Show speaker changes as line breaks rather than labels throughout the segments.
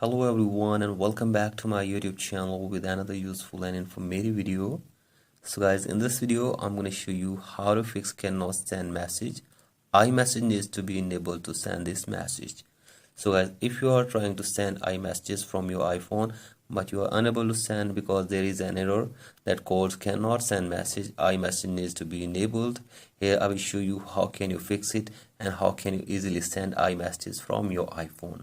Hello everyone and welcome back to my YouTube channel with another useful and informative video. So guys, in this video I'm going to show you how to fix cannot send message. iMessage needs to be enabled to send this message. So guys, if you are trying to send iMessages from your iPhone but you are unable to send because there is an error that codes cannot send message, iMessage needs to be enabled. Here I will show you how can you fix it and how can you easily send iMessages from your iPhone.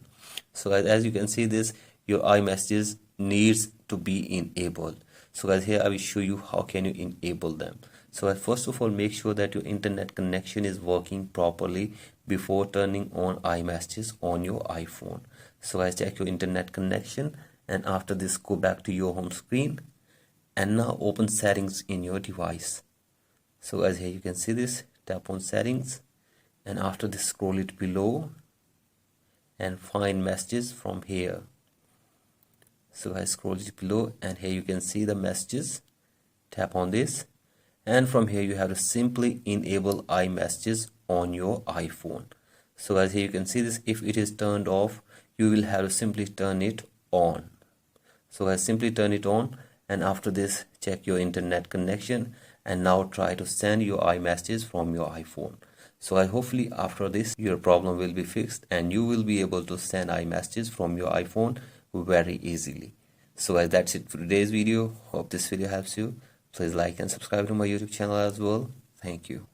So guys, as you can see this, your iMessages needs to be enabled. So guys, here I will show you how can you enable them. So guys, first of all, make sure that your internet connection is working properly before turning on iMessages on your iPhone. So guys, check your internet connection, and after this go back to your home screen and now open settings in your device. So guys, here you can see this, tap on settings and after this scroll it below and find messages from here. So I scroll it below and here you can see the messages. Tap on this and from here you have to simply enable iMessages on your iPhone. So as here you can see this, if it is turned off you will have to simply turn it on. So I simply turn it on and after this check your internet connection and now try to send your iMessages from your iPhone. So I hopefully after this your problem will be fixed and you will be able to send iMessages from your iPhone very easily. So that's it for today's video. Hope this video helps you. Please like and subscribe to my YouTube channel as well. Thank you.